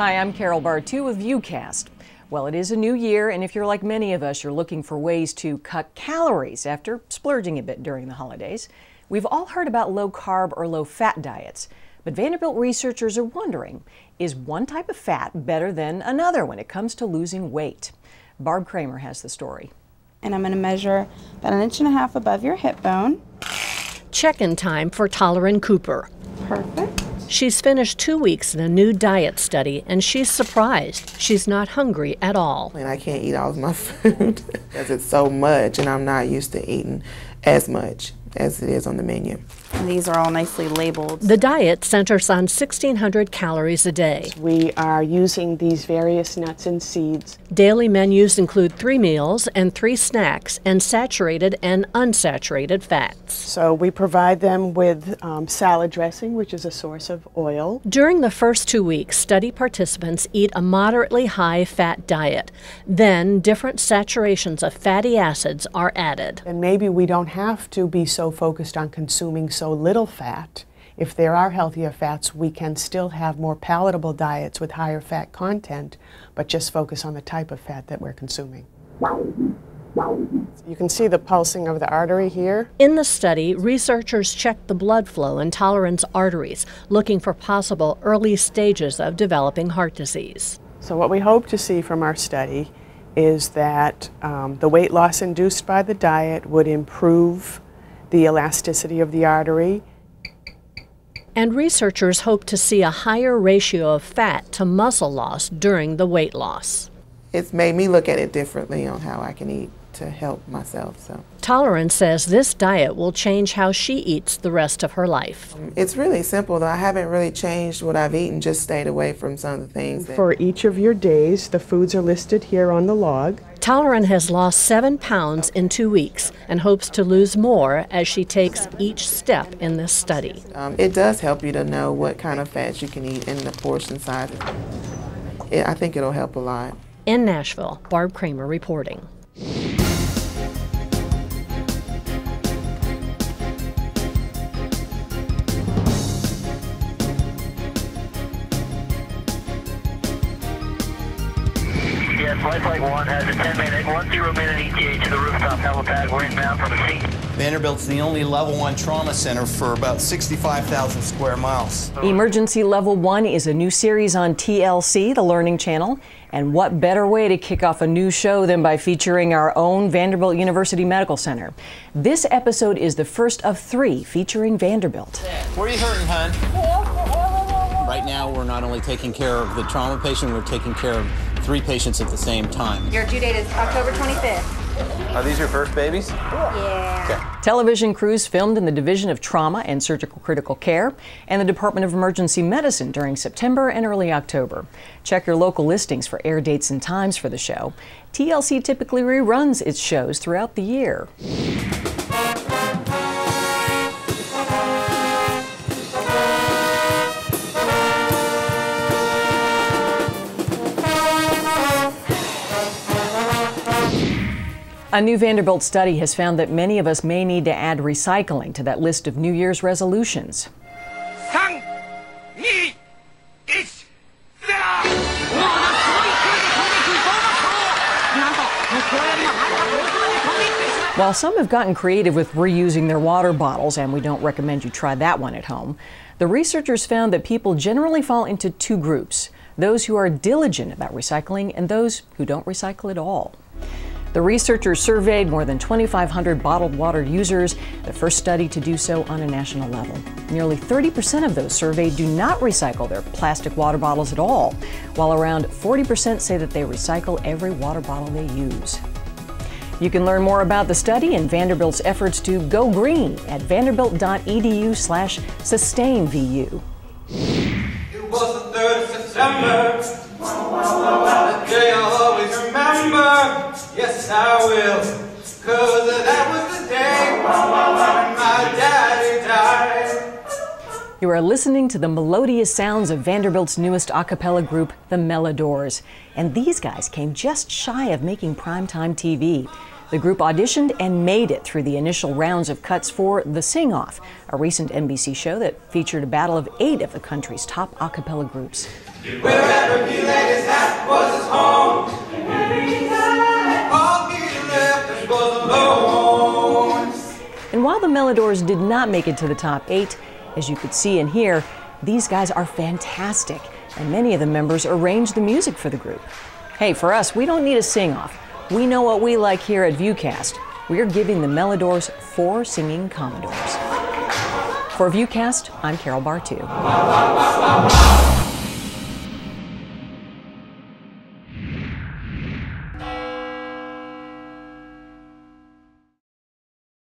Hi, I'm Carol Bartu with VUCast. Well, it is a new year, and if you're like many of us, you're looking for ways to cut calories after splurging a bit during the holidays. We've all heard about low-carb or low-fat diets, but Vanderbilt researchers are wondering, is one type of fat better than another when it comes to losing weight? Barb Kramer has the story. And I'm going to measure about 1.5 inches above your hip bone. Check-in time for Toleran Cooper. Perfect. She's finished 2 weeks in a new diet study, and she's surprised she's not hungry at all. And I can't eat all of my food because it's so much, and I'm not used to eating as much as it is on the menu. And these are all nicely labeled. The diet centers on 1,600 calories a day. We are using these various nuts and seeds. Daily menus include 3 meals and 3 snacks and saturated and unsaturated fats. So we provide them with salad dressing, which is a source of oil. During the first 2 weeks, study participants eat a moderately high fat diet. Then different saturations of fatty acids are added. And maybe we don't have to be so focused on consuming so little fat. If there are healthier fats, we can still have more palatable diets with higher fat content, but just focus on the type of fat that we're consuming. You can see the pulsing of the artery here. In the study, researchers checked the blood flow in Toleran's arteries, looking for possible early stages of developing heart disease. So what we hope to see from our study is that the weight loss induced by the diet would improve the elasticity of the artery. And researchers hope to see a higher ratio of fat to muscle loss during the weight loss. It's made me look at it differently on how I can eat to help myself. Toleran says this diet will change how she eats the rest of her life. It's really simple, though. I haven't really changed what I've eaten, just stayed away from some of the things. For each of your days, the foods are listed here on the log. Toleran has lost 7 pounds in 2 weeks and hopes to lose more as she takes each step in this study. It does help you to know what kind of fats you can eat and the portion size. I think it'll help a lot. In Nashville, Barb Kramer reporting. Yes, Flight 1 has a 10-minute ETA to the rooftop helipad. We're inbound from the seat. Vanderbilt's the only level 1 trauma center for about 65,000 square miles. Emergency Level 1 is a new series on TLC, the Learning Channel. And what better way to kick off a new show than by featuring our own Vanderbilt University Medical Center. This episode is the first of 3 featuring Vanderbilt. Where are you hurting, hon? Right now, we're not only taking care of the trauma patient, we're taking care of 3 patients at the same time. Your due date is October 25th. Are these your first babies? Yeah. Okay. Television crews filmed in the Division of Trauma and Surgical Critical Care and the Department of Emergency Medicine during September and early October. Check your local listings for air dates and times for the show. TLC typically reruns its shows throughout the year. A new Vanderbilt study has found that many of us may need to add recycling to that list of New Year's resolutions. While some have gotten creative with reusing their water bottles, and we don't recommend you try that one at home, the researchers found that people generally fall into 2 groups: those who are diligent about recycling and those who don't recycle at all. The researchers surveyed more than 2,500 bottled water users, the first study to do so on a national level. Nearly 30% of those surveyed do not recycle their plastic water bottles at all, while around 40% say that they recycle every water bottle they use. You can learn more about the study and Vanderbilt's efforts to go green at vanderbilt.edu/sustainvu. It was the 3rd of September, the day I'll always remember. Yes, I will, 'cause that was the day when my daddy died. You are listening to the melodious sounds of Vanderbilt's newest a cappella group, the Melly Doors. And these guys came just shy of making primetime TV. The group auditioned and made it through the initial rounds of cuts for The Sing-Off, a recent NBC show that featured a battle of 8 of the country's top a cappella groups. Wherever he laid his hat was his home. All he left was alone. And while the Melly Doors did not make it to the top 8, as you could see and hear, these guys are fantastic, and many of the members arranged the music for the group. Hey, for us, we don't need a sing-off. We know what we like here at VUCast. We're giving the Melly Doors 4 singing Commodores. For VUCast, I'm Carol Bartu.